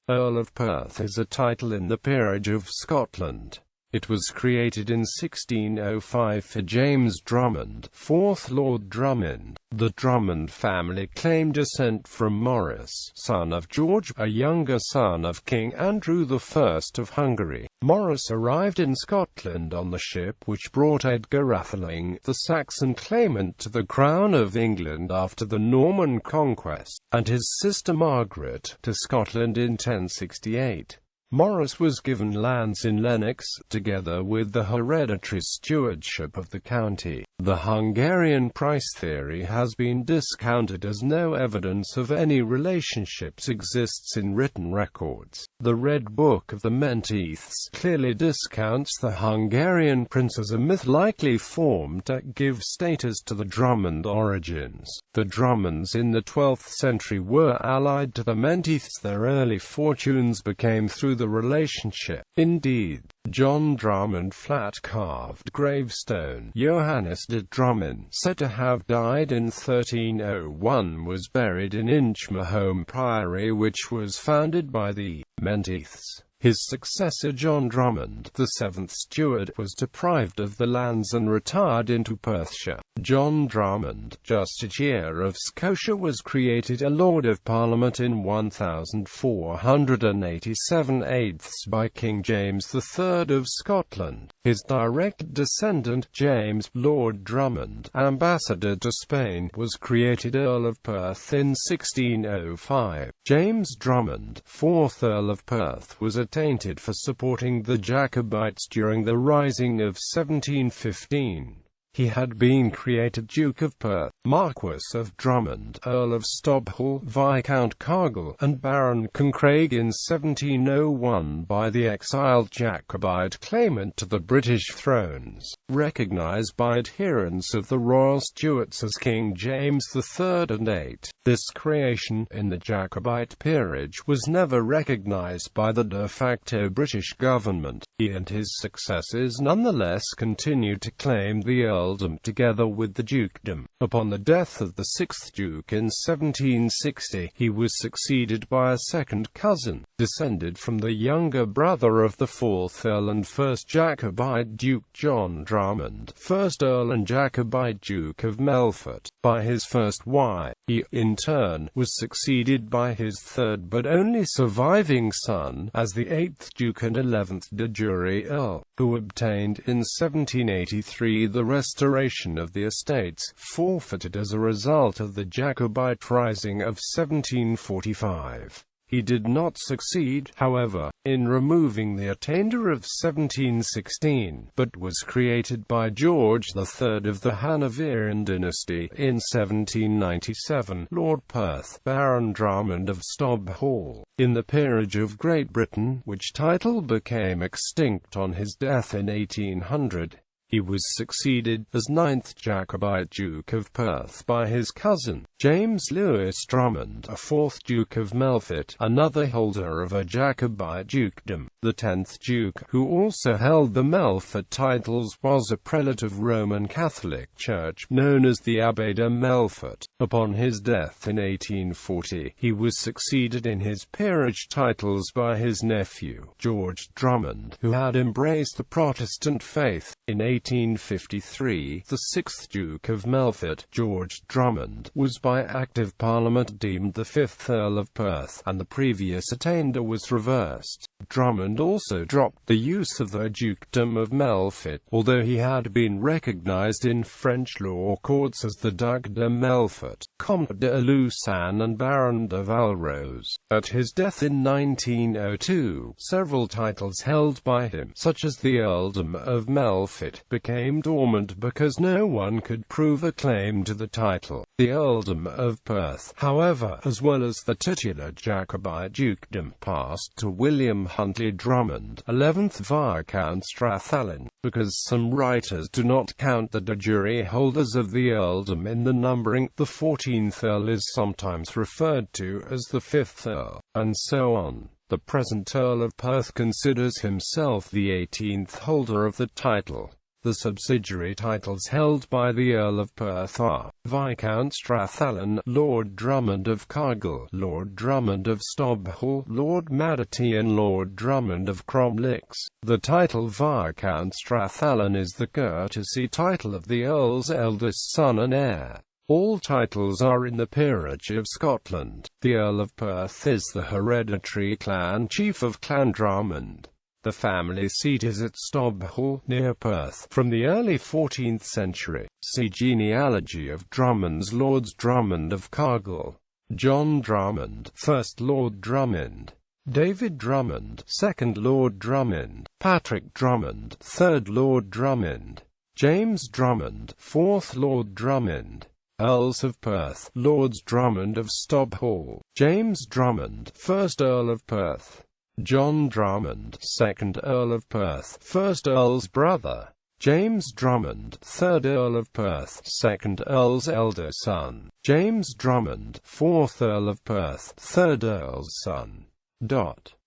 Earl of Perth is a title in the Peerage of Scotland. It was created in 1605 for James Drummond, 4th Lord Drummond. The Drummond family claimed descent from Maurice, son of George, a younger son of King Andrew I of Hungary. Maurice arrived in Scotland on the ship which brought Edgar Atheling, the Saxon claimant to the crown of England after the Norman Conquest, and his sister Margaret, to Scotland in 1068. Maurice was given lands in Lennox, together with the hereditary stewardship of the county. The Hungarian price theory has been discounted as no evidence of any relationships exists in written records. The Red Book of the Menteiths clearly discounts the Hungarian prince as a myth likely formed to give status to the Drummond origins. The Drummonds in the 12th century were allied to the Menteiths. Their early fortunes became through the relationship. Indeed, John Drummond flat-carved gravestone, Johannes.De Drummond, said to have died in 1301, was buried in Inchmahome Priory, which was founded by the Menteiths. His successor John Drummond, the 7th Steward, was deprived of the lands and retired into Perthshire. John Drummond, Justiciar of Scotia, was created a Lord of Parliament in 1487 by King James III of Scotland. His direct descendant, James, Lord Drummond, ambassador to Spain, was created Earl of Perth in 1605. James Drummond, 4th Earl of Perth, was attainted for supporting the Jacobites during the Rising of 1715. He had been created Duke of Perth, Marquess of Drummond, Earl of Stobhall, Viscount Cargill, and Baron Concraig in 1701 by the exiled Jacobite claimant to the British thrones, recognised by adherents of the Royal Stuarts as King James III and 8. This creation, in the Jacobite peerage, was never recognised by the de facto British government. He and his successors nonetheless continued to claim the earldom together with the dukedom. Upon the death of the 6th Duke in 1760, he was succeeded by a second cousin, descended from the younger brother of the 4th Earl and 1st Jacobite Duke John Drummond, 1st Earl and Jacobite Duke of Melfort, by his first wife. He, in turn, was succeeded by his third but only surviving son, as the 8th Duke and 11th de jure Earl, who obtained in 1783 the restoration of the estates forfeited as a result of the Jacobite Rising of 1745. He did not succeed, however, in removing the attainder of 1716, but was created by George III of the Hanoverian dynasty in 1797, Lord Perth, Baron Drummond of Stobhall. In the Peerage of Great Britain, which title became extinct on his death in 1800, he was succeeded, as 9th Jacobite Duke of Perth, by his cousin, James Lewis Drummond, a 4th Duke of Melfort, another holder of a Jacobite dukedom. The 10th Duke, who also held the Melfort titles, was a prelate of Roman Catholic Church, known as the Abbé de Melfort. Upon his death in 1840, he was succeeded in his peerage titles by his nephew, George Drummond, who had embraced the Protestant faith. In 1853, the 6th Duke of Melfort, George Drummond, was by Act of Parliament deemed the 5th Earl of Perth, and the previous attainder was reversed. Drummond also dropped the use of the Dukedom of Melfort, although he had been recognised in French law courts as the Duc de Melfort, Comte de Luçan and Baron de Valrose. At his death in 1902, several titles held by him, such as the Earldom of Melfort, became dormant because no one could prove a claim to the title. The Earldom of Perth, however, as well as the titular Jacobite dukedom, passed to William Huntley Drummond, 11th Viscount Strathallan, because some writers do not count the de jure holders of the earldom in the numbering. The 14th Earl is sometimes referred to as the 5th Earl, and so on. The present Earl of Perth considers himself the 18th holder of the title. The subsidiary titles held by the Earl of Perth are Viscount Strathallan, Lord Drummond of Cargill, Lord Drummond of Stobhall, Lord Madarty and Lord Drummond of Cromlix. The title Viscount Strathallan is the courtesy title of the Earl's eldest son and heir. All titles are in the Peerage of Scotland. The Earl of Perth is the hereditary clan chief of Clan Drummond. The family seat is at Stobhall, near Perth, from the early 14th century. See Genealogy of Drummonds. Lords Drummond of Cargill: John Drummond, 1st Lord Drummond; David Drummond, 2nd Lord Drummond; Patrick Drummond, 3rd Lord Drummond; James Drummond, 4th Lord Drummond. Earls of Perth: Lords Drummond of Stobhall: James Drummond, 1st Earl of Perth; John Drummond, 2nd Earl of Perth, 1st Earl's brother; James Drummond, 3rd Earl of Perth, 2nd Earl's elder son; James Drummond, 4th Earl of Perth, 3rd Earl's son.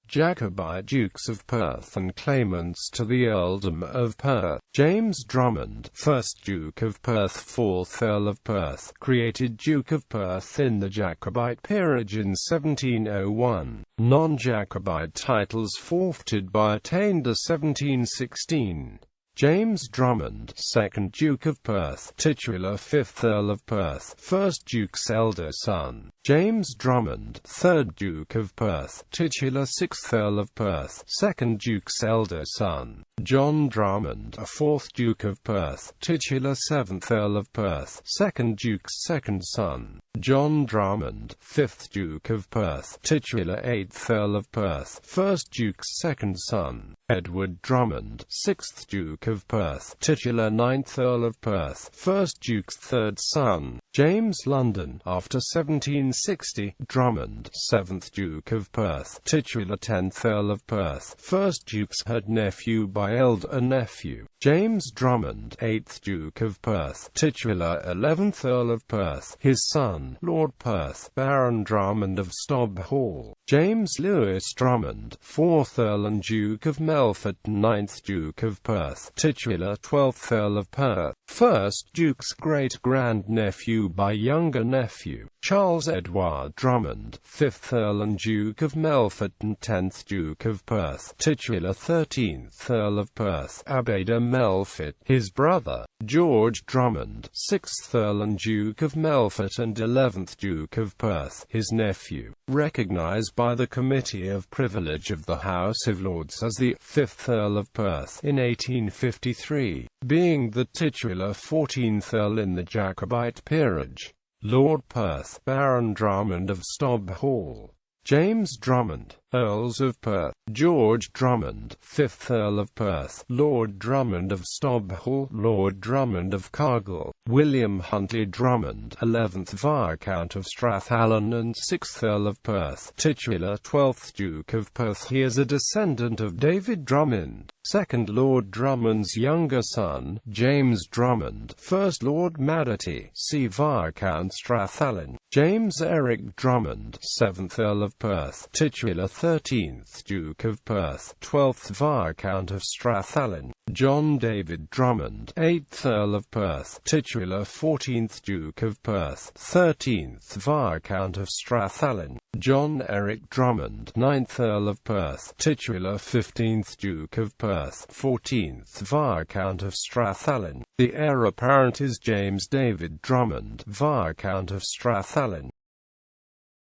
Jacobite Dukes of Perth and claimants to the Earldom of Perth: James Drummond, 1st Duke of Perth, 4th Earl of Perth, created Duke of Perth in the Jacobite peerage in 1701. Non-Jacobite titles forfeited by attainder 1716. James Drummond, 2nd Duke of Perth, titular 5th Earl of Perth, 1st Duke's elder son; James Drummond, 3rd Duke of Perth, titular 6th Earl of Perth, 2nd Duke's elder son; John Drummond, 4th Duke of Perth, titular 7th Earl of Perth, 2nd Duke's second son; John Drummond, 5th Duke of Perth, titular 8th Earl of Perth, 1st Duke's second son; Edward Drummond, 6th Duke of Perth, titular 9th Earl of Perth, 1st Duke's third son; James London, after 1760, Drummond, 7th Duke of Perth, titular 10th Earl of Perth, 1st Duke's third nephew by elder nephew; James Drummond, 8th Duke of Perth, titular 11th Earl of Perth, his son, Lord Perth, Baron Drummond of Stobhall; James Lewis Drummond, 4th Earl and Duke of Melfort, 9th Duke of Perth, titular 12th Earl of Perth, 1st Duke's great-grand-nephew by younger nephew; Charles Edward Drummond, 5th Earl and Duke of Melfort and 10th Duke of Perth, titular 13th Earl of Perth, Abbé de Melfort, his brother; George Drummond, 6th Earl and Duke of Melfort and 11th Duke of Perth, his nephew, recognised by the Committee of Privilege of the House of Lords as the 5th Earl of Perth in 1853, being the titular 14th Earl in the Jacobite peerage. Lord Perth, Baron Drummond of Stobhall; James Drummond, Earls of Perth; George Drummond, 5th Earl of Perth; Lord Drummond of Stobhall; Lord Drummond of Cargill; William Huntley Drummond, 11th Viscount of Strathallan and 6th Earl of Perth, titular 12th Duke of Perth. He is a descendant of David Drummond, 2nd Lord Drummond's younger son; James Drummond, 1st Lord Madarty, see Viscount Strathallan; James Eric Drummond, 7th Earl of Perth, titular 13th Duke of Perth, 12th Viscount of Strathallan; John David Drummond, 8th Earl of Perth, titular 14th Duke of Perth, 13th Viscount of Strathallan; John Eric Drummond, 9th Earl of Perth, titular 15th Duke of Perth, 14th Viscount of Strathallan. The heir apparent is James David Drummond, Viscount of Strathallan.